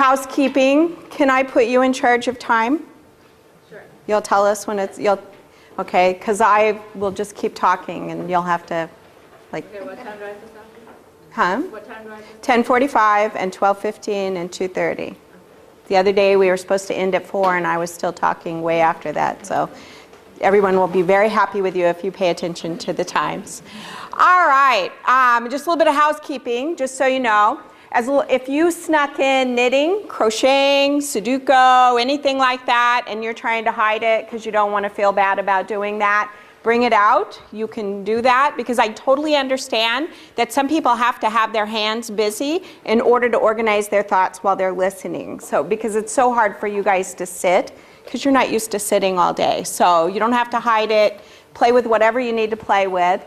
housekeeping, can I put you in charge of time? Sure. You'll tell us when it's, okay, because I will just keep talking and you'll have to, like. Okay, what time do I have to stop? Huh? What time do I have to stop? 10:45 and 12:15 and 2:30. The other day we were supposed to end at 4 and I was still talking way after that, so everyone will be very happy with you if you pay attention to the times. All right, just a little bit of housekeeping, just so you know. If you snuck in knitting, crocheting, Sudoku, anything like that, and you're trying to hide it because you don't want to feel bad about doing that, bring it out. You can do that because I totally understand that some people have to have their hands busy in order to organize their thoughts while they're listening. So because it's so hard for you guys to sit because you're not used to sitting all day. So you don't have to hide it. Play with whatever you need to play with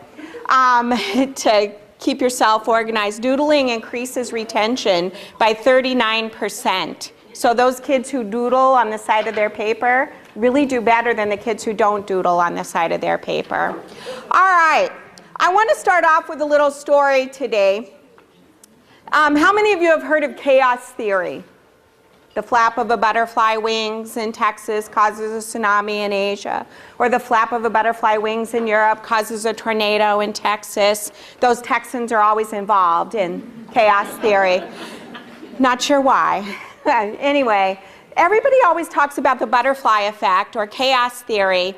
to keep yourself organized. Doodling increases retention by 39%. So those kids who doodle on the side of their paper really do better than the kids who don't doodle on the side of their paper. All right, I want to start off with a little story today. How many of you have heard of chaos theory? The flap of a butterfly wings in Texas causes a tsunami in Asia, or the flap of a butterfly wings in Europe causes a tornado in Texas. Those Texans are always involved in chaos theory. Not sure why. Anyway, everybody always talks about the butterfly effect or chaos theory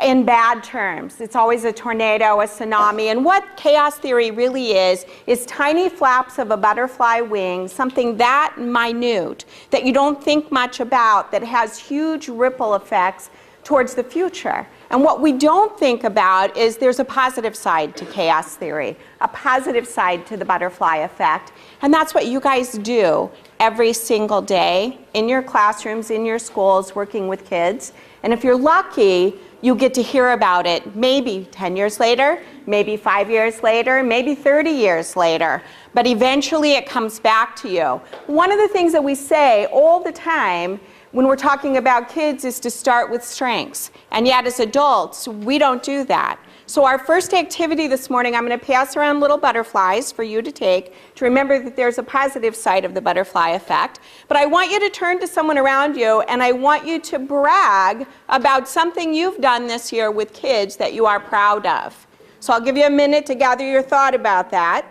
in bad terms. It's always a tornado, a tsunami, and what chaos theory really is tiny flaps of a butterfly wing, something that minute that you don't think much about, that has huge ripple effects towards the future. And what we don't think about is there's a positive side to chaos theory, a positive side to the butterfly effect, and that's what you guys do every single day in your classrooms, in your schools, working with kids. And if you're lucky, you get to hear about it maybe 10 years later, maybe 5 years later, maybe 30 years later. But eventually it comes back to you. One of the things that we say all the time when we're talking about kids is to start with strengths. And yet as adults, we don't do that. So our first activity this morning, I'm going to pass around little butterflies for you to take to remember that there's a positive side of the butterfly effect. But I want you to turn to someone around you and I want you to brag about something you've done this year with kids that you are proud of. So I'll give you a minute to gather your thought about that.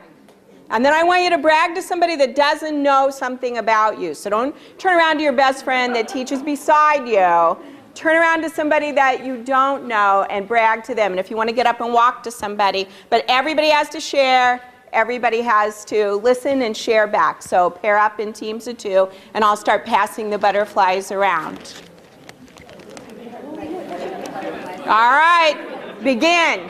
And then I want you to brag to somebody that doesn't know something about you. So don't turn around to your best friend that teaches beside you. Turn around to somebody that you don't know and brag to them. And if you want to get up and walk to somebody, but everybody has to share, everybody has to listen and share back. So pair up in teams of 2, and I'll start passing the butterflies around. All right, begin.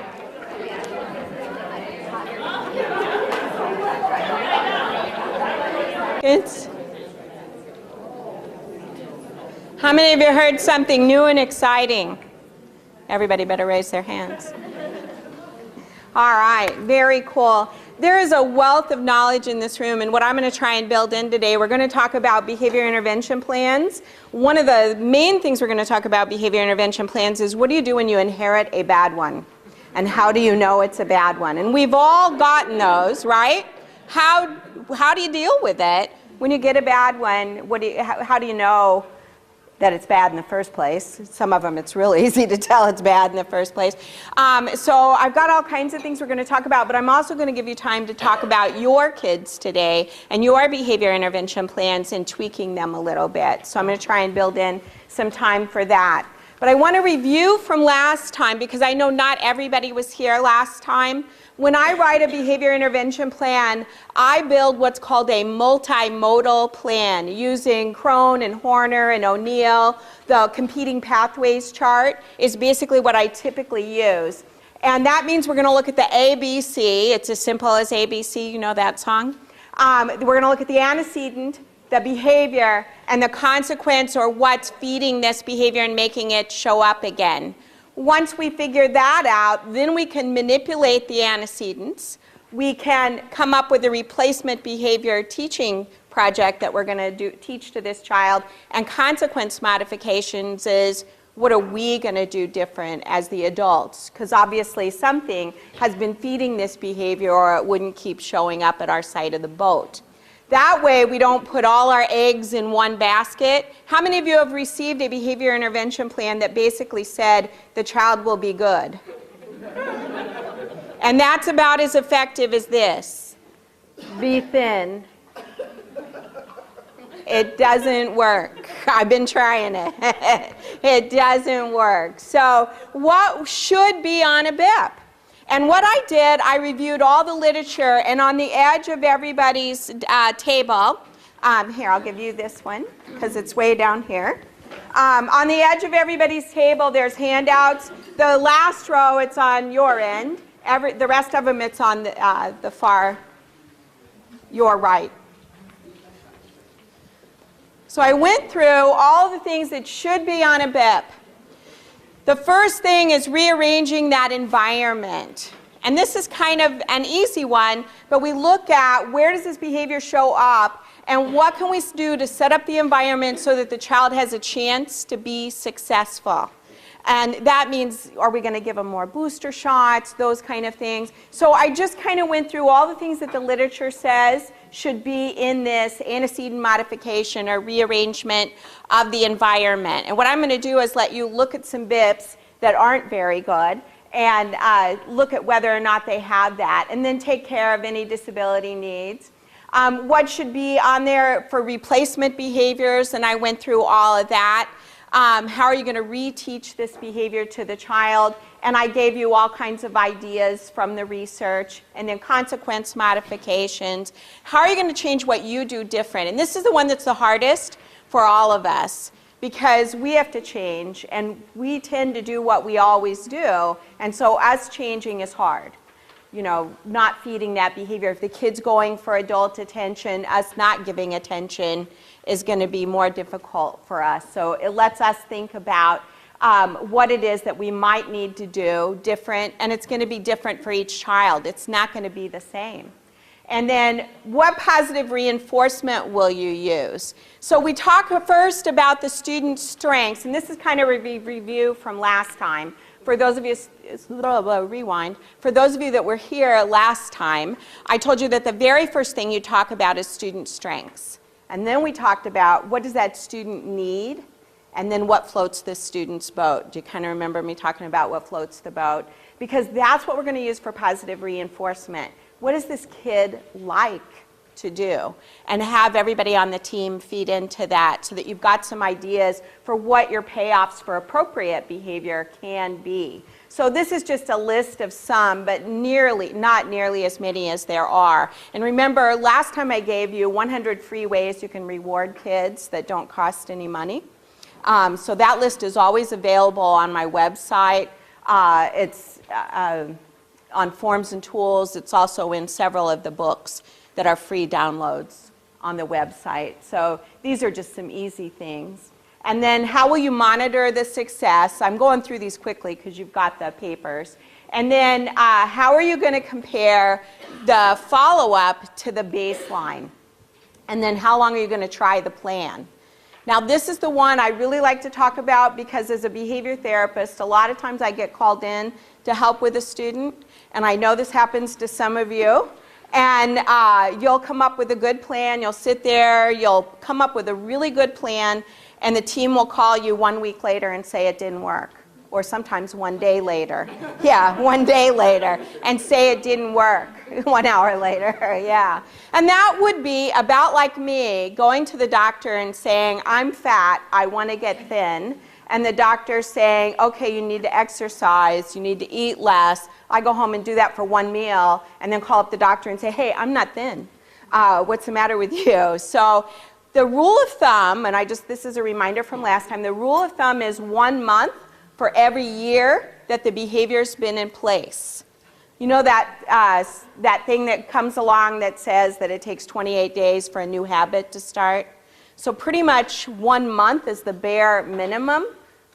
Kids? How many of you heard something new and exciting? Everybody better raise their hands. All right, very cool. There is a wealth of knowledge in this room, and what I'm going to try and build in today, we're going to talk about behavior intervention plans. One of the main things we're going to talk about behavior intervention plans is what do you do when you inherit a bad one? And how do you know it's a bad one? And we've all gotten those, right? How do you deal with it when you get a bad one? How do you know that it's bad in the first place? Some of them it's real easy to tell it's bad in the first place. So I've got all kinds of things we're going to talk about, but I'm also going to give you time to talk about your kids today and your behavior intervention plans and tweaking them a little bit. So I'm going to try and build in some time for that. But I want to review from last time because I know not everybody was here last time. When I write a behavior intervention plan, I build what's called a multimodal plan using Crone and Horner and O'Neill. The competing pathways chart is basically what I typically use. And that means we're going to look at the ABC. It's as simple as ABC. You know that song? We're going to look at the antecedent, the behavior, and the consequence or what's feeding this behavior and making it show up again. Once we figure that out, then we can manipulate the antecedents. We can come up with a replacement behavior teaching project that we're going to teach to this child. And consequence modifications is what are we going to do different as the adults? Because obviously something has been feeding this behavior or it wouldn't keep showing up at our side of the boat. That way we don't put all our eggs in one basket. How many of you have received a behavior intervention plan that basically said the child will be good? And that's about as effective as this. Be thin. It doesn't work. I've been trying it. It doesn't work. So what should be on a BIP? And what I did, I reviewed all the literature, and on the edge of everybody's table, here, I'll give you this one, because it's way down here. On the edge of everybody's table, there's handouts. The last row, it's on your end. The rest of them, it's on the far, your right. So I went through all the things that should be on a BIP. The first thing is rearranging that environment. And this is kind of an easy one, but we look at where does this behavior show up and what can we do to set up the environment so that the child has a chance to be successful. And that means, are we going to give them more booster shots, those kind of things. So I just kind of went through all the things that the literature says should be in this antecedent modification or rearrangement of the environment. And what I'm going to do is let you look at some BIPs that aren't very good and look at whether or not they have that, and then take care of any disability needs. What should be on there for replacement behaviors, and I went through all of that. How are you going to reteach this behavior to the child? And I gave you all kinds of ideas from the research. And then consequence modifications. How are you going to change what you do different? And this is the one that's the hardest for all of us, because we have to change, and we tend to do what we always do. And so us changing is hard. You know, not feeding that behavior. If the kid's going for adult attention, us not giving attention is going to be more difficult for us. So it lets us think about what it is that we might need to do different, and it's going to be different for each child. It's not going to be the same. And then what positive reinforcement will you use? So we talk first about the student's strengths, and this is kind of a review from last time. For those of you, rewind. For those of you that were here last time, I told you that the very first thing you talk about is student strengths. And then we talked about what does that student need, and then what floats this student's boat. Do you kind of remember me talking about what floats the boat? Because that's what we're going to use for positive reinforcement. What does this kid like to do? And have everybody on the team feed into that so that you've got some ideas for what your payoffs for appropriate behavior can be. So this is just a list of some, but not nearly as many as there are. And remember, last time I gave you 100 free ways you can reward kids that don't cost any money. So that list is always available on my website. It's on Forms and Tools. It's also in several of the books that are free downloads on the website. So these are just some easy things. And then how will you monitor the success? I'm going through these quickly because you've got the papers. And then how are you going to compare the follow-up to the baseline? And then how long are you going to try the plan? Now this is the one I really like to talk about because as a behavior therapist, a lot of times I get called in to help with a student. And I know this happens to some of you. And you'll come up with a good plan. You'll sit there. You'll come up with a really good plan. And the team will call you 1 week later and say it didn't work. Or sometimes 1 day later. Yeah, 1 day later. And say it didn't work 1 hour later. Yeah. And that would be about like me going to the doctor and saying, I'm fat. I want to get thin. And the doctor saying, okay, you need to exercise. You need to eat less. I go home and do that for 1 meal and then call up the doctor and say, hey, I'm not thin. What's the matter with you? So the rule of thumb, and this is a reminder from last time, the rule of thumb is 1 month for every year that the behavior's been in place. You know that thing that comes along that says that it takes 28 days for a new habit to start? So pretty much 1 month is the bare minimum.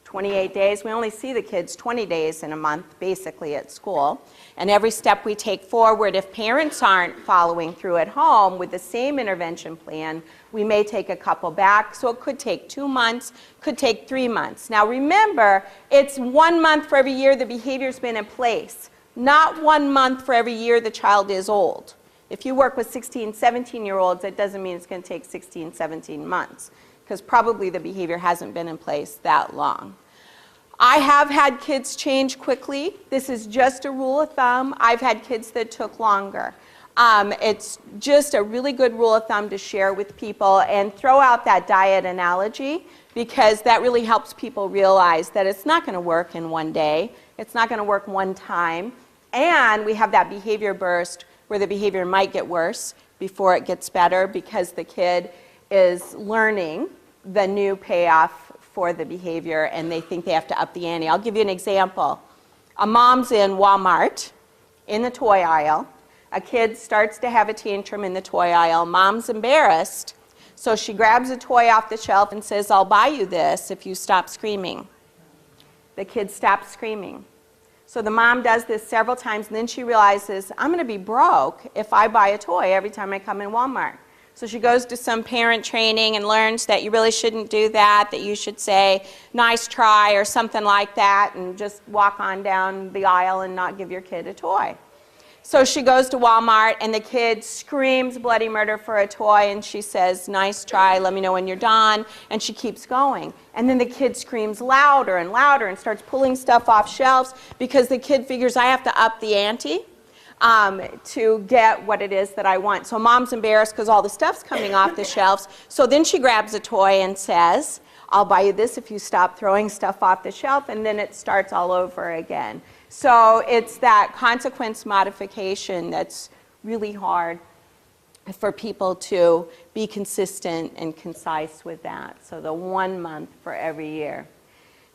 28 days. We only see the kids 20 days in a month, basically, at school. And every step we take forward, if parents aren't following through at home with the same intervention plan, we may take a couple back. So it could take 2 months, could take 3 months. Now remember, it's 1 month for every year the behavior's been in place, not 1 month for every year the child is old. If you work with 16, 17-year-olds, it doesn't mean it's going to take 16, 17 months, because probably the behavior hasn't been in place that long. I have had kids change quickly. This is just a rule of thumb. I've had kids that took longer. It's just a really good rule of thumb to share with people, and throw out that diet analogy, because that really helps people realize that it's not going to work in one day. It's not going to work one time. And we have that behavior burst where the behavior might get worse before it gets better, because the kid is learning the new payoff for the behavior and they think they have to up the ante. I'll give you an example. A mom's in Walmart in the toy aisle. A kid starts to have a tantrum in the toy aisle. Mom's embarrassed, so she grabs a toy off the shelf and says, "I'll buy you this if you stop screaming." The kid stops screaming. So the mom does this several times, and then she realizes, I'm going to be broke if I buy a toy every time I come in Walmart. So she goes to some parent training and learns that you really shouldn't do that, that you should say, "Nice try," or something like that, and just walk on down the aisle and not give your kid a toy. So she goes to Walmart, and the kid screams bloody murder for a toy, and she says, "Nice try, let me know when you're done," and she keeps going. And then the kid screams louder and louder and starts pulling stuff off shelves, because the kid figures, I have to up the ante to get what it is that I want. So mom's embarrassed because all the stuff's coming off the shelves. So then she grabs a toy and says, "I'll buy you this if you stop throwing stuff off the shelf," and then it starts all over again. So it's that consequence modification that's really hard for people to be consistent and concise with that. So the 1 month for every year.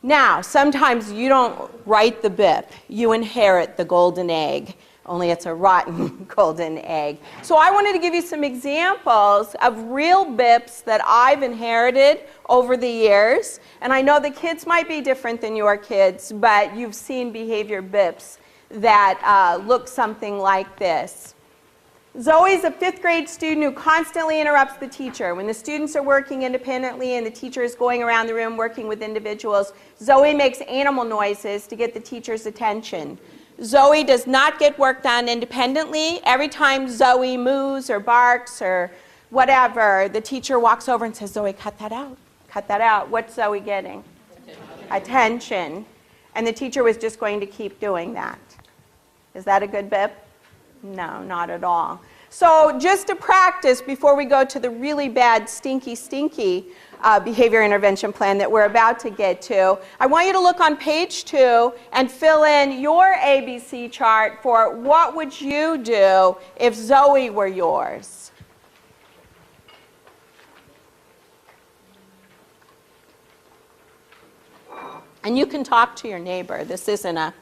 Now, sometimes you don't write the BIP. You inherit the golden egg, only it's a rotten golden egg. So I wanted to give you some examples of real BIPs that I've inherited over the years. And I know the kids might be different than your kids, but you've seen behavior BIPs that look something like this. Zoe's a 5th grade student who constantly interrupts the teacher. When the students are working independently and the teacher is going around the room working with individuals, Zoe makes animal noises to get the teacher's attention. Zoe does not get work done independently. Every time Zoe moves or barks or whatever, the teacher walks over and says, "Zoe, cut that out. Cut that out." What's Zoe getting? Attention. And the teacher was just going to keep doing that. Is that a good BIP? No, not at all. So just to practice before we go to the really bad, stinky behavior intervention plan that we're about to get to, I want you to look on page 2 and fill in your ABC chart for what would you do if Zoe were yours. And you can talk to your neighbor. This isn't a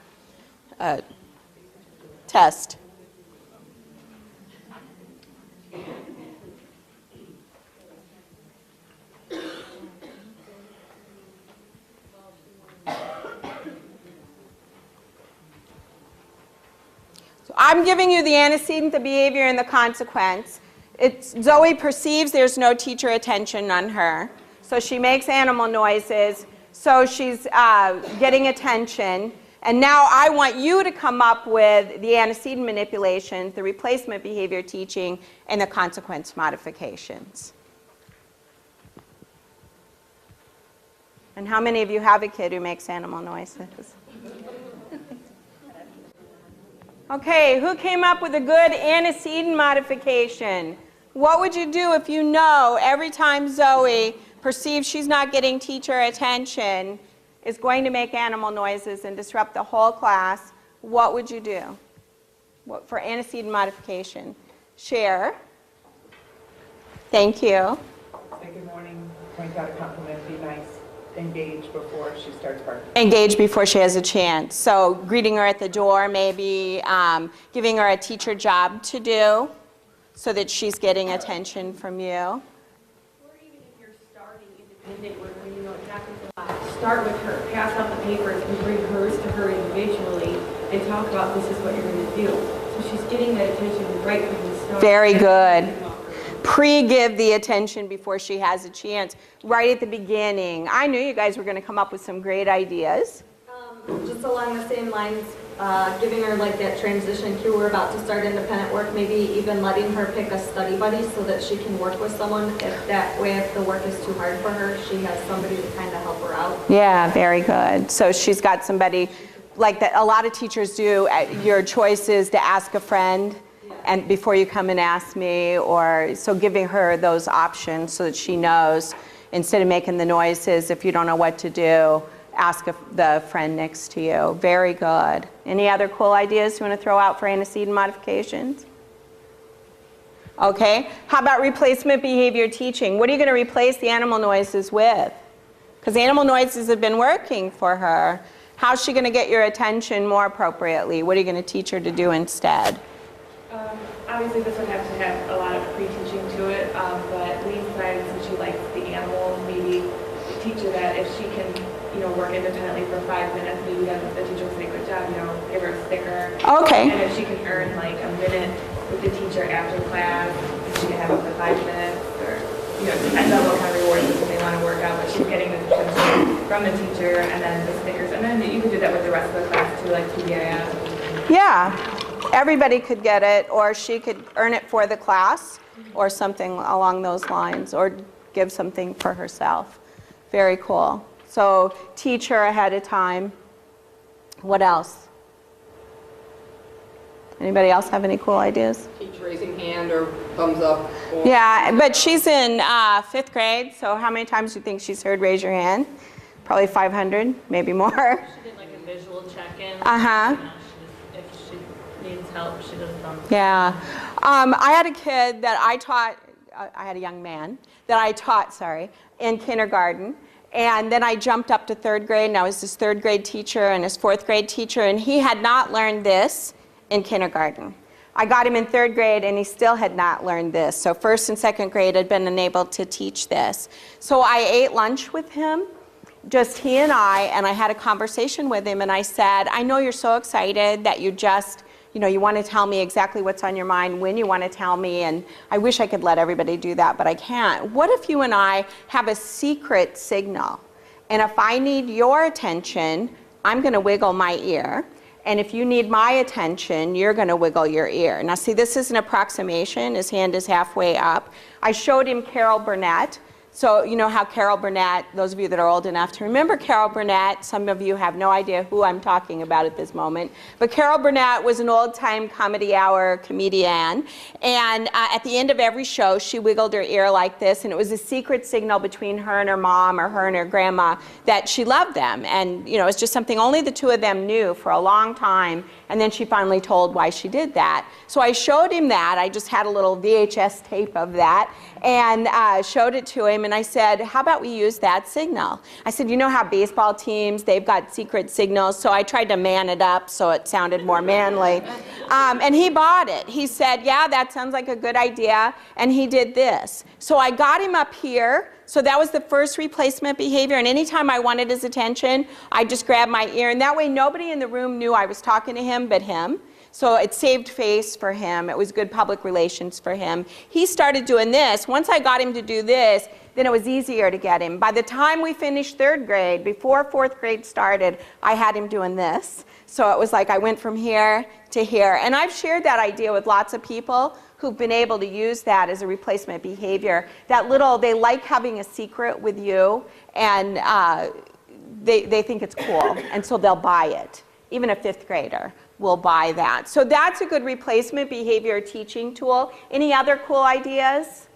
test. I'm giving you the antecedent, the behavior, and the consequence. Zoe perceives there's no teacher attention on her, so she makes animal noises, so she's getting attention. And now I want you to come up with the antecedent manipulations, the replacement behavior teaching, and the consequence modifications. And how many of you have a kid who makes animal noises? Okay, who came up with a good antecedent modification? What would you do if you know every time Zoe perceives she's not getting teacher attention is going to make animal noises and disrupt the whole class? What would you do for antecedent modification? Share. Thank you. Say good morning, point out a compliment, be nice. Engage before she starts barking. Engage before she has a chance. So greeting her at the door, maybe giving her a teacher job to do so that she's getting attention from you. Or even if you're starting independent work when you know exactly what, start with her, pass out the papers and bring hers to her individually and talk about this is what you're going to do. So she's getting that attention right from the start. Very good. Pre-give the attention before she has a chance, right at the beginning. I knew you guys were going to come up with some great ideas. Just along the same lines, giving her like that transition cue, we're about to start independent work, maybe even letting her pick a study buddy so that she can work with someone. If that way, if the work is too hard for her, she has somebody to kind of help her out. Yeah, very good. So she's got somebody like that. A lot of teachers do. Your choice is to ask a friend and before you come and ask me, or so giving her those options so that she knows, instead of making the noises, if you don't know what to do, ask the friend next to you. Very good. Any other cool ideas you want to throw out for antecedent modifications? Okay. How about replacement behavior teaching? What are you going to replace the animal noises with? Because animal noises have been working for her. How's she going to get your attention more appropriately? What are you going to teach her to do instead? Obviously, this would have to have a lot of pre-teaching to it, but we decided since she likes the animals, maybe teach her that if she can, work independently for 5 minutes, maybe then the teacher will say, good job, give her a sticker. Okay. And if she can earn like a minute with the teacher after class, she can have up to 5 minutes, or, it depends on what kind of reward system they want to work out, but she's getting the attention from the teacher, and then the stickers, and then you can do that with the rest of the class too, like TBIS. Yeah. Everybody could get it, or she could earn it for the class, or something along those lines, or give something for herself. Very cool. So teach her ahead of time. What else? Anybody else have any cool ideas? Teach raising hand or thumbs up. Or Yeah, but she's in 5th grade, so how many times do you think she's heard raise your hand? Probably 500, maybe more. She did like a visual check-in. Uh-huh. If she needs help, she does thumbs up. Yeah. I had a kid that I taught, I had a young man that I taught, in kindergarten. And then I jumped up to 3rd grade, and I was his 3rd grade teacher and his 4th grade teacher, and he had not learned this in kindergarten. I got him in 3rd grade, and he still had not learned this. So 1st and 2nd grade had been unable to teach this. So I ate lunch with him, just he and I had a conversation with him, and I said, I know you're so excited that you just, you want to tell me exactly what's on your mind, when you want to tell me, and I wish I could let everybody do that, but I can't. What if you and I have a secret signal? And if I need your attention, I'm going to wiggle my ear. And if you need my attention, you're going to wiggle your ear. Now see, this is an approximation. His hand is halfway up. I showed him Carol Burnett. So you know how Carol Burnett, those of you that are old enough to remember Carol Burnett, some of you have no idea who I'm talking about at this moment, but Carol Burnett was an old-time comedy hour comedian, and at the end of every show, she wiggled her ear like this, and it was a secret signal between her and her mom or her and her grandma that she loved them, and it was just something only the two of them knew for a long time, and then she finally told why she did that. So I showed him that. I just had a little VHS tape of that, and showed it to him, and I said, how about we use that signal? I said, you know how baseball teams, they've got secret signals, so I tried to man it up so it sounded more manly. And he bought it. He said, yeah, that sounds like a good idea, and he did this. So I got him up here, so that was the first replacement behavior, and anytime I wanted his attention, I just grabbed my ear, and that way nobody in the room knew I was talking to him but him. So it saved face for him. It was good public relations for him. He started doing this. Once I got him to do this, then it was easier to get him. By the time we finished 3rd grade, before 4th grade started, I had him doing this. So it was like I went from here to here. And I've shared that idea with lots of people who've been able to use that as a replacement behavior. That little, they like having a secret with you, and they think it's cool, and so they'll buy it. Even a 5th grader will buy that. So that's a good replacement behavior teaching tool. Any other cool ideas?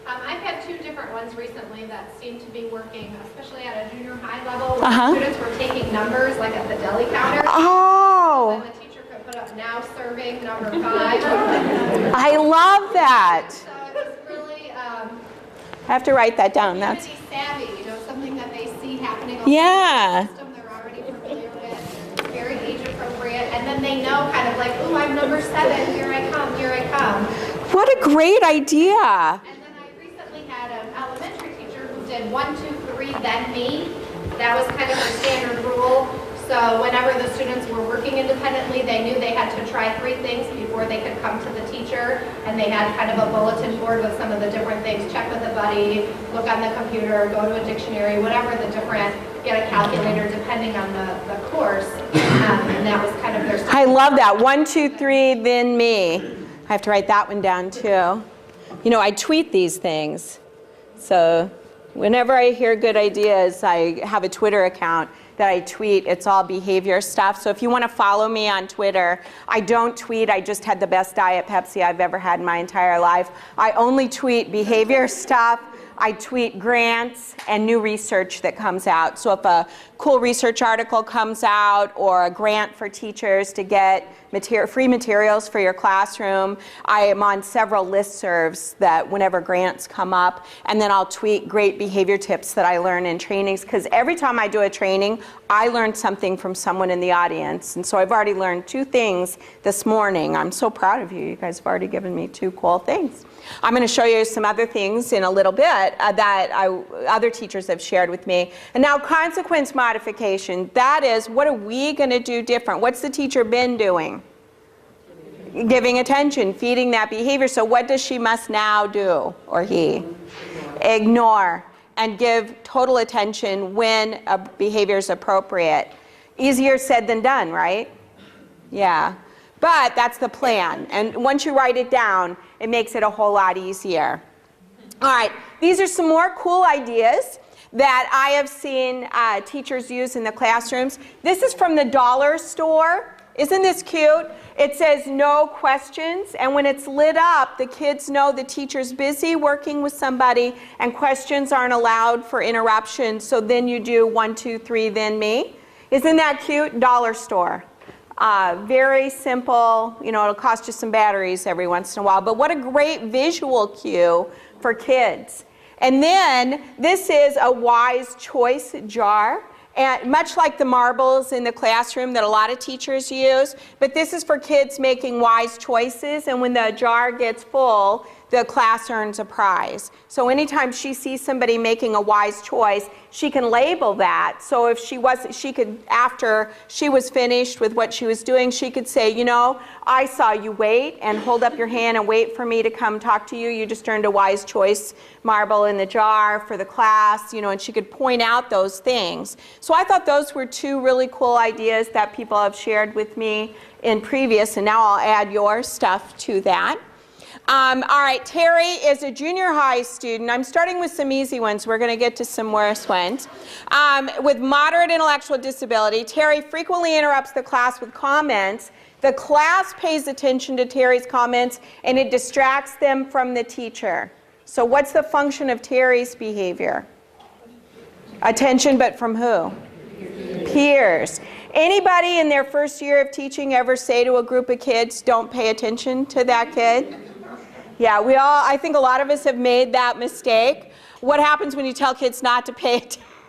I've had 2 different ones recently that seem to be working, especially at a junior high level, where students were taking numbers like at the deli counter. Oh! And the teacher could put up now serving number 5. I love that. So it was really I have to write that down. That's savvy, something that they see happening on yeah. the system they're already familiar with. It's very age appropriate, and then they know kind of like, ooh, I'm number 7, here I come, here I come. What a great idea. And then I recently had an elementary teacher who did 1, 2, 3, then me. That was kind of her standard rule. So whenever the students were working independently, they knew they had to try 3 things before they could come to the teacher. And they had kind of a bulletin board with some of the different things. Check with a buddy, look on the computer, go to a dictionary, whatever the different, get a calculator depending on the course. And that was kind of their... I love that. 1, 2, 3, then me. I have to write that one down too. You know, I tweet these things. So whenever I hear good ideas, I have a Twitter account that I tweet. It's all behavior stuff. So if you want to follow me on Twitter, I don't tweet. I just had the best Diet Pepsi I've ever had in my entire life. I only tweet behavior stuff. I tweet grants and new research that comes out. So if a cool research article comes out or a grant for teachers to get free materials for your classroom, I am on several listservs that whenever grants come up, and then I'll tweet great behavior tips that I learn in trainings, because every time I do a training, I learn something from someone in the audience. And so I've already learned 2 things this morning. I'm so proud of you. You guys have already given me 2 cool things. I'm going to show you some other things in a little bit that other teachers have shared with me. And now consequence modification, that is, what are we going to do different? What's the teacher been doing? Giving attention, feeding that behavior. So what does she must now do, or he? Ignore and give total attention when a behavior is appropriate. Easier said than done, right? Yeah. But that's the plan. And once you write it down, it makes it a whole lot easier. All right, these are some more cool ideas that I have seen teachers use in the classrooms. This is from the dollar store. Isn't this cute? It says no questions, and when it's lit up, the kids know the teacher's busy working with somebody and questions aren't allowed for interruptions. So then you do 1, 2, 3, then me. Isn't that cute? Dollar store. Very simple, you know, it'll cost you some batteries every once in a while, but what a great visual cue for kids. And then this is a wise choice jar, and much like the marbles in the classroom that a lot of teachers use, but this is for kids making wise choices, and when the jar gets full, the class earns a prize. So anytime she sees somebody making a wise choice, she can label that. So if she could, after she was finished with what she was doing, she could say, you know, I saw you wait and hold up your hand and wait for me to come talk to you. You just earned a wise choice marble in the jar for the class, you know, and she could point out those things. So I thought those were 2 really cool ideas that people have shared with me in previous, and now I'll add your stuff to that. All right, Terry is a junior high student. I'm starting with some easy ones. We're going to get to some worse ones. With moderate intellectual disability, Terry frequently interrupts the class with comments. The class pays attention to Terry's comments, and it distracts them from the teacher. So what's the function of Terry's behavior? Attention, but from who? Peers. Anybody in their first year of teaching ever say to a group of kids, don't pay attention to that kid? Yeah, I think a lot of us have made that mistake. What happens when you tell kids not to pay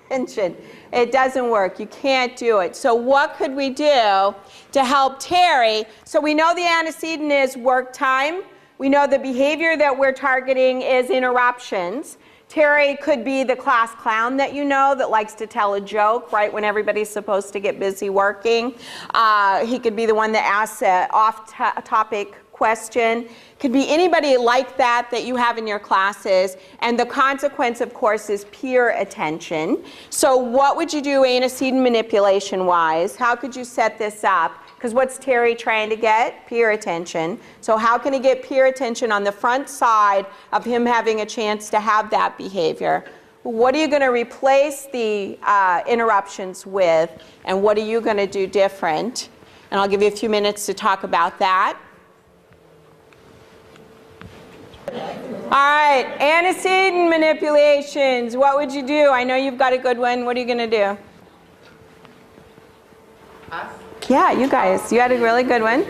attention? It doesn't work. You can't do it. So what could we do to help Terry? So we know the antecedent is work time. We know the behavior that we're targeting is interruptions. Terry could be the class clown that you know that likes to tell a joke right when everybody's supposed to get busy working. He could be the one that asks an off-topic question. Could be anybody like that that you have in your classes. And the consequence, of course, is peer attention. So what would you do antecedent manipulation-wise? How could you set this up? Because what's Terry trying to get? Peer attention. So how can he get peer attention on the front side of him having a chance to have that behavior? What are you going to replace the interruptions with, and what are you going to do different? And I'll give you a few minutes to talk about that. All right, antecedent manipulations. What would you do? I know you've got a good one. What are you going to do? Us? Yeah, you guys. You had a really good one.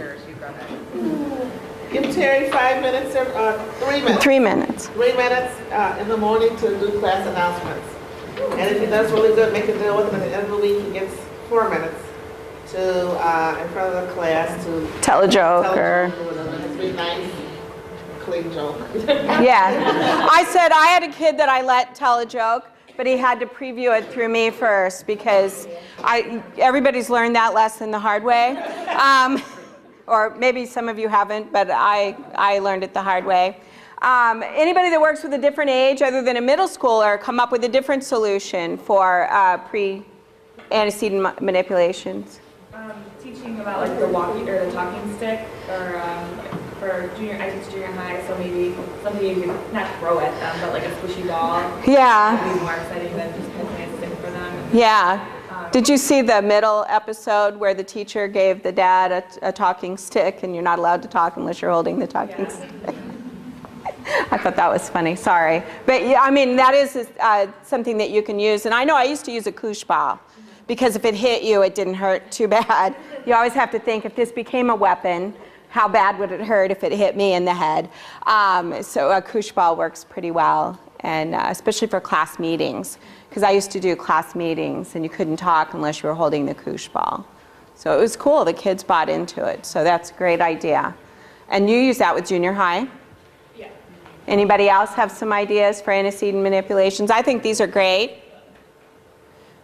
Give Terry 5 minutes, 3 minutes. 3 minutes. 3 minutes in the morning to do class announcements. And if he does really good, make a deal with him at the end of the week. He gets 4 minutes to, in front of the class, to Tell a joke or... It has to be nice, clean joke. Yeah. I said I had a kid that I let tell a joke, but he had to preview it through me first because everybody's learned that lesson the hard way. Or maybe some of you haven't, but I learned it the hard way. Anybody that works with a different age other than a middle schooler come up with a different solution for pre-antecedent manipulations? Teaching about like the walkie or the talking stick, or for junior, I teach junior high, so maybe something you could not throw at them, but like a squishy ball. Yeah. Would be more exciting than just passing a stick for them. Yeah. Did you see the middle episode where the teacher gave the dad a talking stick and you're not allowed to talk unless you're holding the talking stick? I thought that was funny, sorry. But yeah, I mean, that is something that you can use. And I know I used to use a koosh ball because if it hit you, it didn't hurt too bad. You always have to think, if this became a weapon, how bad would it hurt if it hit me in the head? So a koosh ball works pretty well, and especially for class meetings. Because I used to do class meetings, and you couldn't talk unless you were holding the koosh ball. So it was cool. The kids bought into it. So that's a great idea. And you use that with junior high? Yeah. Anybody else have some ideas for antecedent manipulations? I think these are great.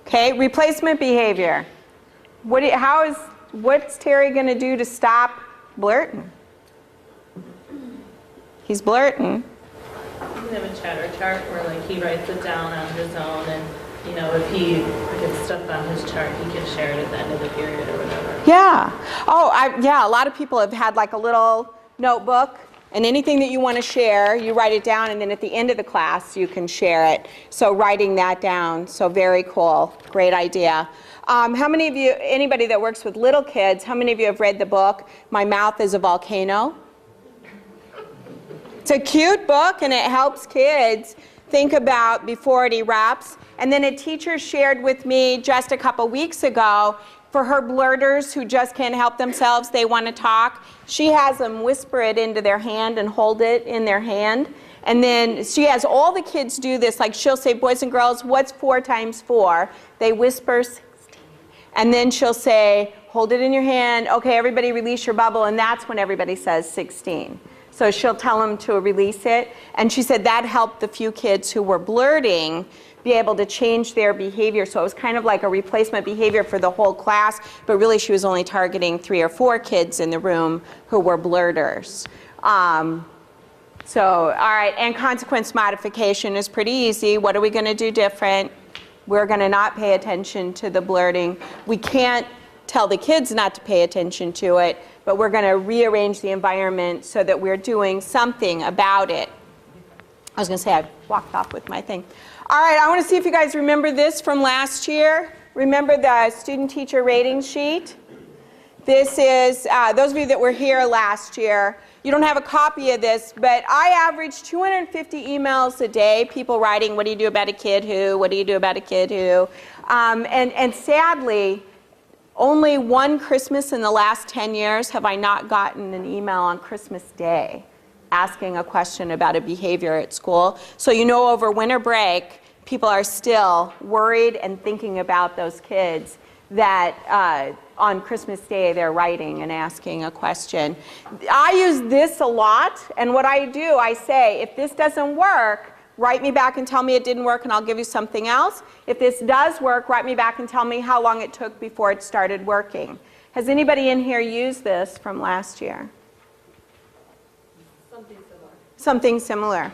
Okay, replacement behavior. What's Terry going to do to stop blurting? He's blurting. We have a chatter chart where like he writes it down on his own, and you know, if he gets stuff on his chart, he can share it at the end of the period or whatever. Yeah. Oh, yeah, a lot of people have had like a little notebook, and anything that you want to share, you write it down, and then at the end of the class, you can share it. So writing that down, so very cool, great idea. How many of you, anybody that works with little kids, how many of you have read the book, My Mouth is a Volcano? It's a cute book, and it helps kids think about before it erupts. And then a teacher shared with me just a couple weeks ago, for her blurters who just can't help themselves, they want to talk, she has them whisper it into their hand and hold it in their hand. And then she has all the kids do this, like she'll say, boys and girls, what's 4 times 4? They whisper 16. And then she'll say, hold it in your hand, okay, everybody release your bubble, and that's when everybody says 16. So she'll tell them to release it. And she said that helped the few kids who were blurting be able to change their behavior. So it was kind of like a replacement behavior for the whole class, but really she was only targeting 3 or 4 kids in the room who were blurters. So, all right, and consequence modification is pretty easy. What are we going to do different? We're going to not pay attention to the blurting. We can't tell the kids not to pay attention to it, but we're going to rearrange the environment so that we're doing something about it. I was going to say I walked off with my thing. All right, I want to see if you guys remember this from last year. Remember the student-teacher rating sheet? This is, those of you that were here last year, you don't have a copy of this, but I average 250 emails a day, people writing, what do you do about a kid who, what do you do about a kid who? And sadly, only one Christmas in the last 10 years have I not gotten an email on Christmas Day asking a question about a behavior at school. So you know over winter break, people are still worried and thinking about those kids that on Christmas Day they're writing and asking a question. I use this a lot, and what I do, I say, if this doesn't work, write me back and tell me it didn't work and I'll give you something else. If this does work, write me back and tell me how long it took before it started working. Has anybody in here used this from last year? Something similar.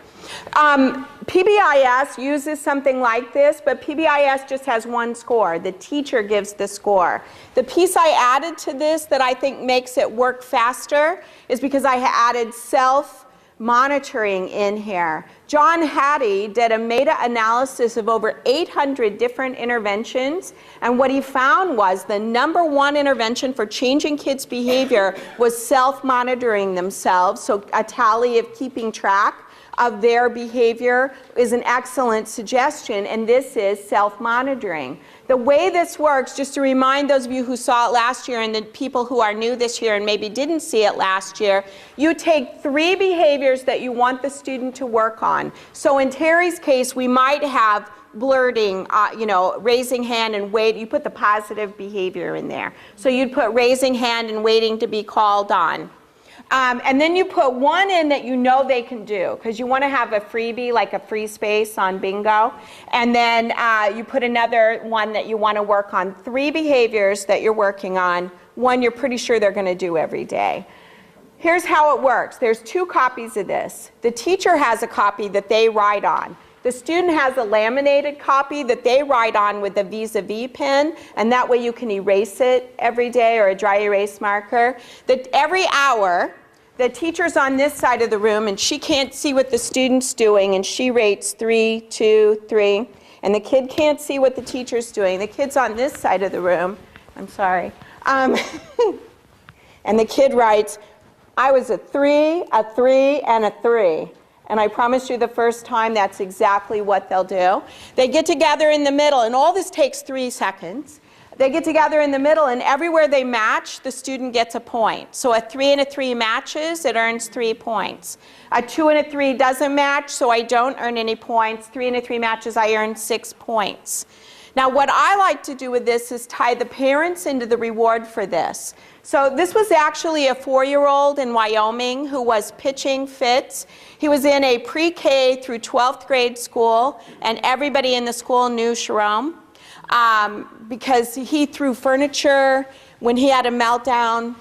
PBIS uses something like this, but PBIS just has one score. The teacher gives the score. The piece I added to this that I think makes it work faster is because I added self-monitoring in here. John Hattie did a meta-analysis of over 800 different interventions, and what he found was the #1 intervention for changing kids' behavior was self-monitoring themselves, so a tally of keeping track of their behavior is an excellent suggestion, and this is self-monitoring. The way this works, just to remind those of you who saw it last year and the people who are new this year and maybe didn't see it last year, you take 3 behaviors that you want the student to work on. So in Terry's case, we might have blurting, raising hand and wait. You put the positive behavior in there. So you'd put raising hand and waiting to be called on. And then you put one in that you know they can do, because you want to have a freebie, like a free space on bingo. And then you put another one that you want to work on. 3 behaviors that you're working on. One you're pretty sure they're going to do every day. Here's how it works. There's 2 copies of this. The teacher has a copy that they write on. The student has a laminated copy that they write on with a vis-a-vis pen, and that way you can erase it every day, or a dry erase marker. That every hour, the teacher's on this side of the room, and she can't see what the student's doing, and she rates 3, 2, 3. And the kid can't see what the teacher's doing. The kid's on this side of the room. I'm sorry. And the kid writes, I was a 3, and a 3. And I promise you the first time that's exactly what they'll do. They get together in the middle, and all this takes 3 seconds. They get together in the middle, and everywhere they match, the student gets a point. So a 3 and a 3 matches, it earns 3 points. A 2 and a 3 doesn't match, so I don't earn any points. 3 and a 3 matches, I earn 6 points. Now what I like to do with this is tie the parents into the reward for this. So this was actually a 4-year-old in Wyoming who was pitching fits. He was in a pre-K through 12th grade school, and everybody in the school knew Sharon because he threw furniture. When he had a meltdown,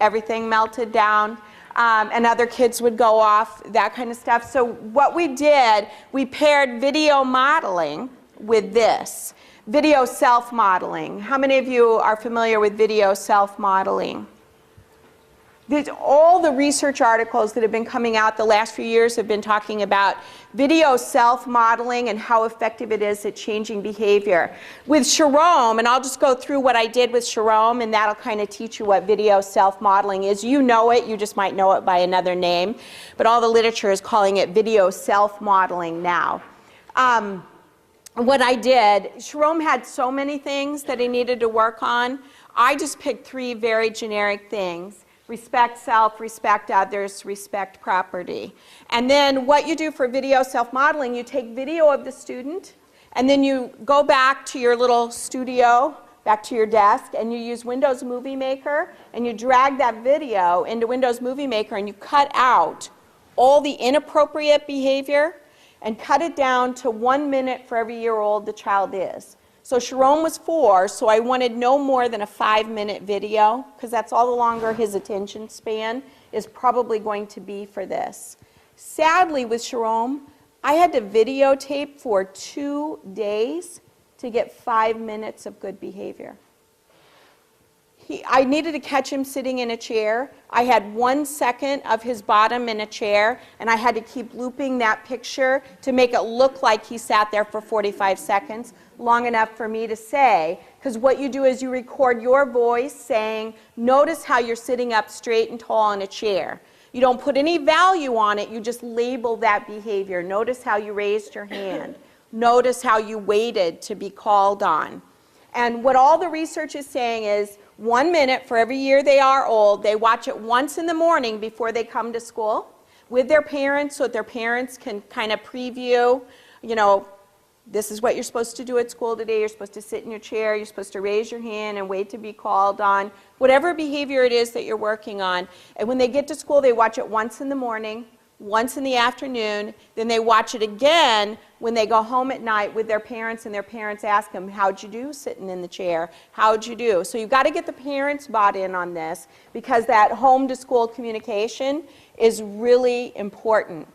everything melted down. And other kids would go off, that kind of stuff. So what we did, we paired video modeling with this. Video self-modeling. How many of you are familiar with video self-modeling? All the research articles that have been coming out the last few years have been talking about video self-modeling and how effective it is at changing behavior. With Sharon, and I'll just go through what I did with Sharon, and that'll kind of teach you what video self-modeling is. You know it, you just might know it by another name, but all the literature is calling it video self-modeling now. What I did, Sharon had so many things that he needed to work on. I just picked 3 very generic things. Respect self, respect others, respect property. And then what you do for video self-modeling, you take video of the student, and then you go back to your little studio, back to your desk, and you use Windows Movie Maker, and you drag that video into Windows Movie Maker, and you cut out all the inappropriate behavior and cut it down to 1 minute for every year old the child is. So Sharon was 4, so I wanted no more than a 5-minute video, because that's all the longer his attention span is probably going to be for this. Sadly, with Sharon, I had to videotape for 2 days to get 5 minutes of good behavior. I needed to catch him sitting in a chair. I had 1 second of his bottom in a chair, and I had to keep looping that picture to make it look like he sat there for 45 seconds, long enough for me to say, because what you do is you record your voice saying, notice how you're sitting up straight and tall in a chair. You don't put any value on it, you just label that behavior. Notice how you raised your hand. Notice how you waited to be called on. And what all the research is saying is 1 minute for every year they are old. They watch it once in the morning before they come to school with their parents, so that their parents can kind of preview, you know, this is what you're supposed to do at school today. You're supposed to sit in your chair. You're supposed to raise your hand and wait to be called on. Whatever behavior it is that you're working on. And when they get to school, they watch it once in the morning, once in the afternoon, then they watch it again when they go home at night with their parents, and their parents ask them, how'd you do sitting in the chair? How'd you do? So you've got to get the parents bought in on this, because that home to school communication is really important.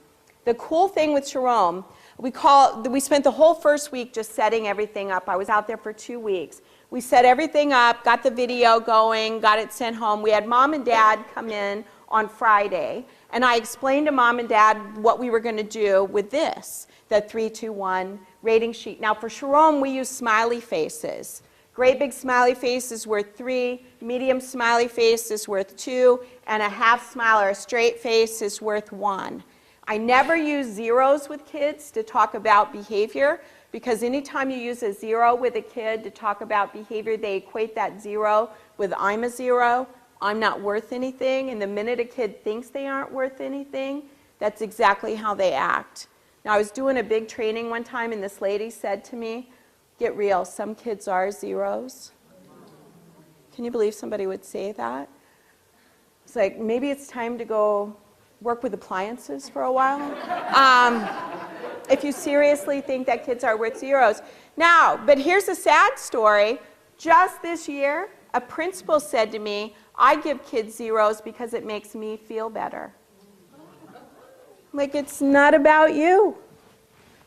The cool thing with Sharon, we spent the whole first week just setting everything up. I was out there for 2 weeks. We set everything up, got the video going, got it sent home. We had Mom and Dad come in on Friday, and I explained to Mom and Dad what we were going to do with this, the 3-2-1 rating sheet. Now for Sharon, we use smiley faces. Great big smiley face is worth 3, medium smiley face is worth 2, and a half smile or a straight face is worth 1. I never use zeros with kids to talk about behavior, because anytime you use a 0 with a kid to talk about behavior, they equate that 0 with I'm a 0. I'm not worth anything, and the minute a kid thinks they aren't worth anything, that's exactly how they act. Now, I was doing a big training one time, and this lady said to me, get real, some kids are 0s. Can you believe somebody would say that? It's like, maybe it's time to go work with appliances for a while. If you seriously think that kids are worth zeros. Now, but here's a sad story. Just this year, a principal said to me, I give kids zeros because it makes me feel better. Like, it's not about you.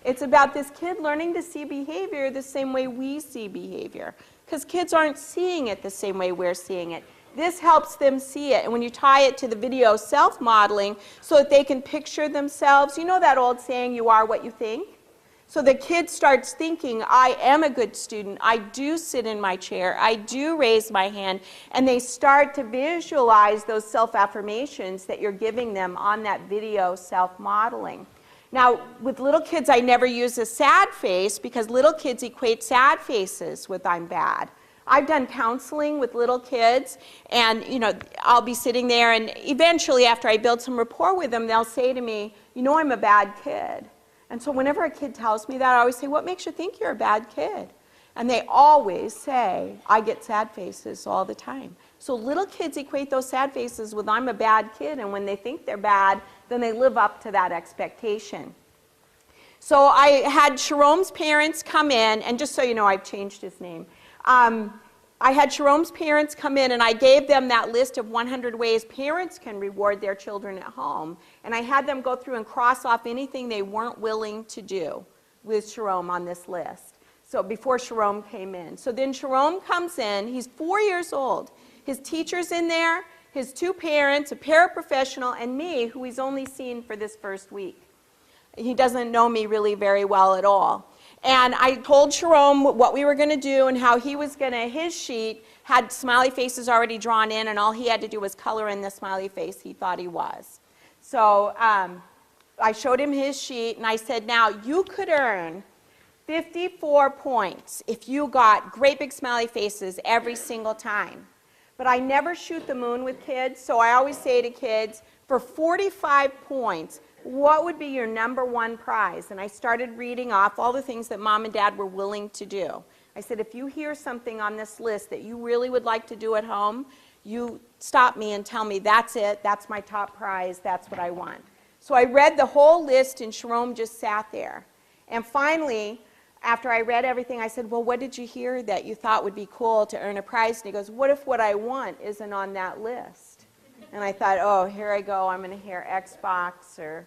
It's about this kid learning to see behavior the same way we see behavior. Because kids aren't seeing it the same way we're seeing it. This helps them see it. And when you tie it to the video self-modeling so that they can picture themselves, you know that old saying, you are what you think? So the kid starts thinking, I am a good student. I do sit in my chair. I do raise my hand. And they start to visualize those self-affirmations that you're giving them on that video self-modeling. Now, with little kids, I never use a sad face because little kids equate sad faces with I'm bad. I've done counseling with little kids, and I'll be sitting there, and eventually after I build some rapport with them, they'll say to me, I'm a bad kid. And so whenever a kid tells me that, I always say, what makes you think you're a bad kid? And they always say, I get sad faces all the time. So little kids equate those sad faces with I'm a bad kid, and when they think they're bad, then they live up to that expectation. So I had Sharome's parents come in, and just so you know, I've changed his name. I had Sharome's parents come in, and I gave them that list of 100 ways parents can reward their children at home. And I had them go through and cross off anything they weren't willing to do with Sharome on this list. So before Sharome came in. So then Sharome comes in. He's 4 years old. His teacher's in there, his two parents, a paraprofessional, and me, who he's only seen for this first week. He doesn't know me really very well at all. And I told Sharome what we were going to do and how he was going to, his sheet had smiley faces already drawn in, and all he had to do was color in the smiley face he thought he was. So I showed him his sheet, and I said, now you could earn 54 points if you got great big smiley faces every single time. But I never shoot the moon with kids, so I always say to kids, for 45 points, what would be your #1 prize? And I started reading off all the things that Mom and Dad were willing to do. I said, if you hear something on this list that you really would like to do at home, you stop me and tell me, that's it, that's my top prize, that's what I want. So I read the whole list, and Sharome just sat there. And finally, after I read everything, I said, well, what did you hear that you thought would be cool to earn a prize? And he goes, what if what I want isn't on that list? And I thought, oh, here I go, I'm going to hear Xbox or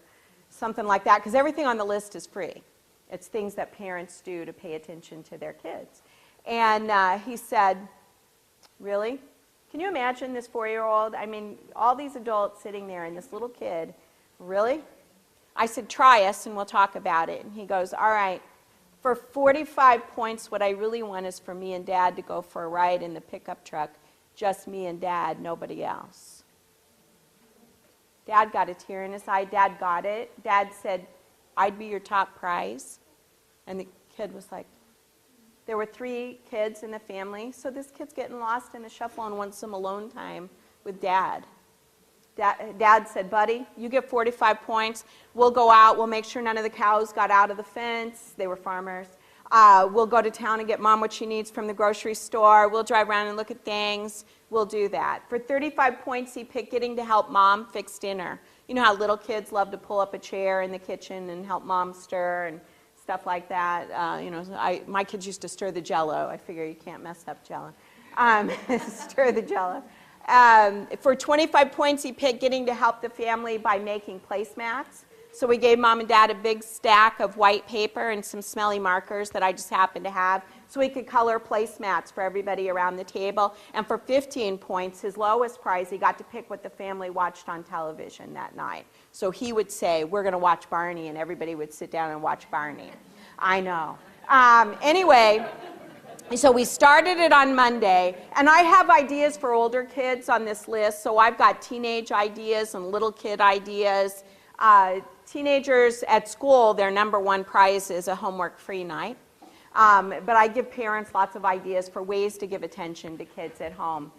something like that, because everything on the list is free. It's things that parents do to pay attention to their kids. And he said, really? Can you imagine this 4-year-old? I mean, all these adults sitting there and this little kid, really? I said, try us and we'll talk about it. And he goes, all right, for 45 points, what I really want is for me and Dad to go for a ride in the pickup truck, just me and Dad, nobody else. Dad got a tear in his eye. Dad got it. Dad said, I'd be your top prize. And the kid was like, there were 3 kids in the family, so this kid's getting lost in the shuffle and wants some alone time with Dad. Dad said, buddy, you get 45 points. We'll go out. We'll make sure none of the cows got out of the fence. They were farmers. We'll go to town and get Mom what she needs from the grocery store. We'll drive around and look at things. We'll do that. For 35 points, he picked getting to help Mom fix dinner. You know how little kids love to pull up a chair in the kitchen and help Mom stir and stuff like that. My kids used to stir the Jell-O. I figure you can't mess up Jell-O. Stir the Jell-O. For 25 points, he picked getting to help the family by making placemats. So we gave Mom and Dad a big stack of white paper and some smelly markers that I just happened to have so we could color placemats for everybody around the table. And for 15 points, his lowest prize, he got to pick what the family watched on television that night. So he would say, we're going to watch Barney, and everybody would sit down and watch Barney. I know. Anyway, so we started it on Monday, and I have ideas for older kids on this list. So I've got teenage ideas and little kid ideas. Teenagers at school, their #1 prize is a homework-free night. But I give parents lots of ideas for ways to give attention to kids at home.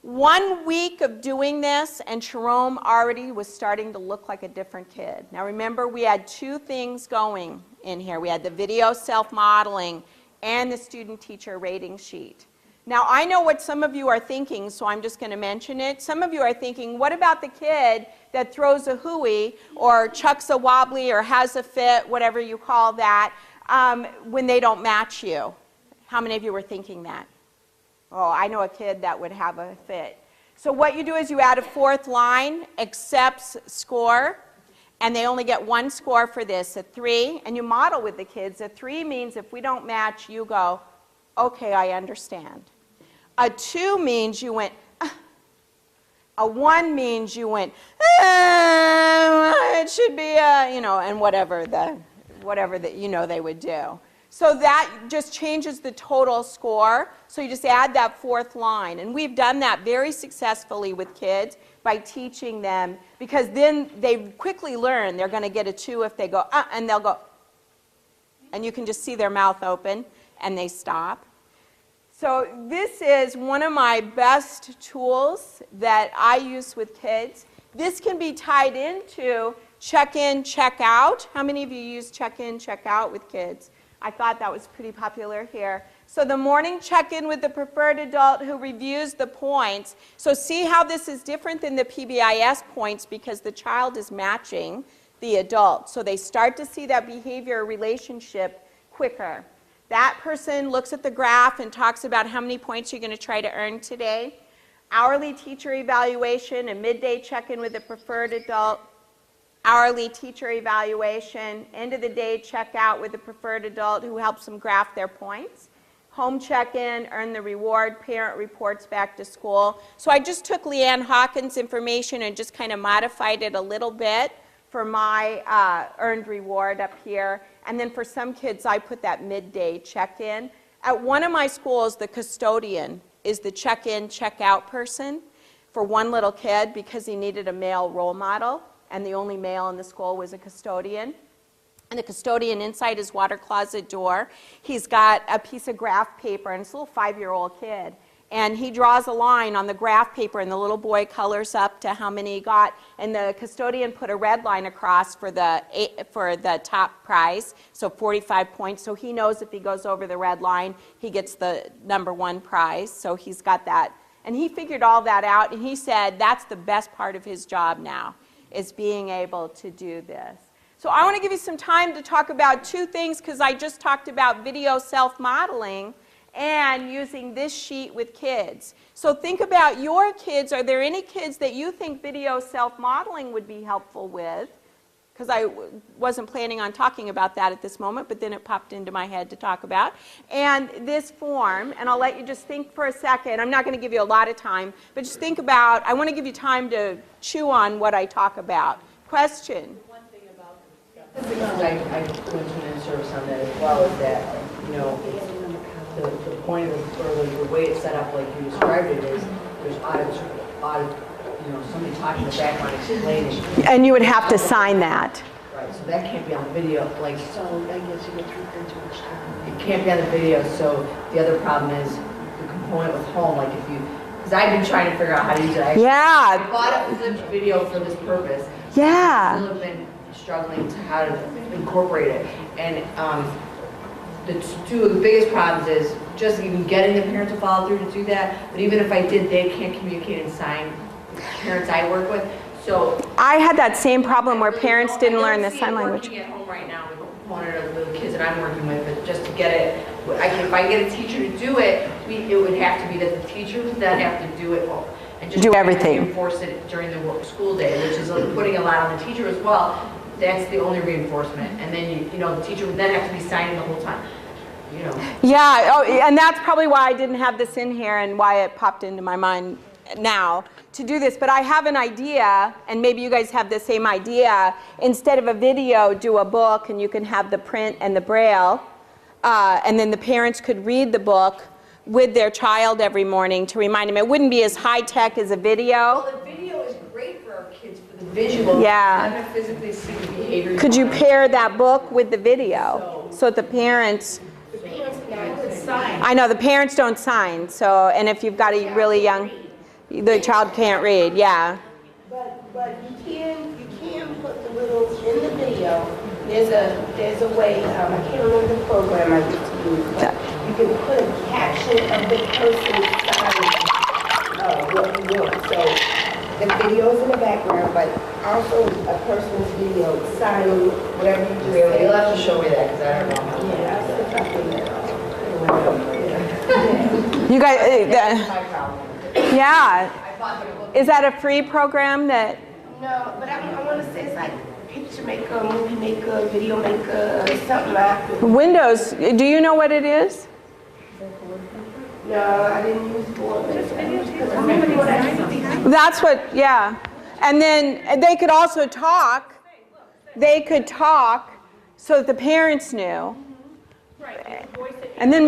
1 week of doing this, and Sharome already was starting to look like a different kid. Now remember, we had 2 things going in here. We had the video self-modeling and the student-teacher rating sheet. Now, I know what some of you are thinking, so I'm just going to mention it. Some of you are thinking, what about the kid that throws a hooey or chucks a wobbly or has a fit, whatever you call that, when they don't match you? How many of you were thinking that? Oh, I know a kid that would have a fit. So what you do is you add a fourth line, accepts score, and they only get one score for this, a 3, and you model with the kids. A 3 means if we don't match, you go, okay, I understand. A 2 means you went, ah. A 1 means you went, it should be, you know, and whatever that you know they would do. So that just changes the total score. So you just add that fourth line. And we've done that very successfully with kids by teaching them, because then they quickly learn they're going to get a 2 if they go, and they'll go, and you can just see their mouth open, and they stop. So this is one of my best tools that I use with kids. This can be tied into check-in, check-out. How many of you use check-in, check-out with kids? I thought that was pretty popular here. So the morning check-in with the preferred adult who reviews the points. So see how this is different than the PBIS points, because the child is matching the adult. So they start to see that behavior relationship quicker. That person looks at the graph and talks about how many points you're going to try to earn today. Hourly teacher evaluation, a midday check-in with the preferred adult. Hourly teacher evaluation, end of the day check-out with the preferred adult who helps them graph their points. Home check-in, earn the reward, parent reports back to school. So I just took Leanne Hawkins' information and just kind of modified it a little bit for my earned reward up here. And then for some kids, I put that midday check-in. At one of my schools, the custodian is the check-in, check-out person for one little kid because he needed a male role model, and the only male in the school was a custodian. And the custodian inside his water closet door, he's got a piece of graph paper, and it's a little 5-year-old kid. And he draws a line on the graph paper, and the little boy colors up to how many he got. And the custodian put a red line across for the top prize, so 45 points. So he knows if he goes over the red line, he gets the #1 prize. So he's got that. And he figured all that out, and he said that's the best part of his job now, is being able to do this. So I want to give you some time to talk about 2 things, because I just talked about video self-modeling and using this sheet with kids. So think about your kids. Are there any kids that you think video self-modeling would be helpful with? Because I wasn't planning on talking about that at this moment, but then it popped into my head to talk about. And this form, and I'll let you just think for a second. I'm not going to give you a lot of time, but just think about, I want to give you time to chew on what I talk about. Question? One thing about I went to an in-service on that as well, is that, you know, the point of the way it's set up, like you described it, is there's you know, somebody talking in the background explaining. And you would have to sign that. Right, so that can't be on the video. Like, So I guess you get 3 too much time. it can't be on the video. So the other problem is the component with home. Like if you, because I've been trying to figure out how to use it. I Yeah. bought a flipped video for this purpose. Yeah. I still have been struggling to how to incorporate it. And the 2 of the biggest problems is just even getting the parent to follow through to do that. But even if I did, they can't communicate and sign. Parents I work with, so I had that same problem where parents didn't learn the sign language. I'm working at home right now with a component of the kids that I'm working with, but just to get it, if I get a teacher to do it, it would have to be that the teacher would then have to do it all and just do everything. Reinforce it during the school day, which is putting a lot on the teacher as well. That's the only reinforcement, and then you know the teacher would then have to be signing the whole time. You know. Yeah, oh, and that's probably why I didn't have this in here and why it popped into my mind now to do this. But I have an idea, and maybe you guys have the same idea. Instead of a video, do a book, and you can have the print and the braille, and then the parents could read the book with their child every morning to remind them. It wouldn't be as high-tech as a video. Well, the video is great for our kids for the visual. Yeah. Not to physically see the behavior. Could you pair that book with the video so that the parents... I know the parents don't sign, so, and if you've got a really young, the child can't read, yeah. But you can put the little in the video. There's a way, I can't remember the program I used to use, but you can put a caption of the person's sign what you want. So the video's in the background, but also a person's video signing whatever you just Really, say. you'll have to show me that, because I don't know. Yeah, I'll stick up in there. You guys, That's my problem. yeah. I thought they looked. Is that a free program that, No, but I want to say it's like picture maker, movie maker, video maker, something like that. Windows, do you know what it is? No, I didn't use board because I remember what I That's what, yeah. And then they could also talk. They could talk so that the parents knew. Right, voice it. And then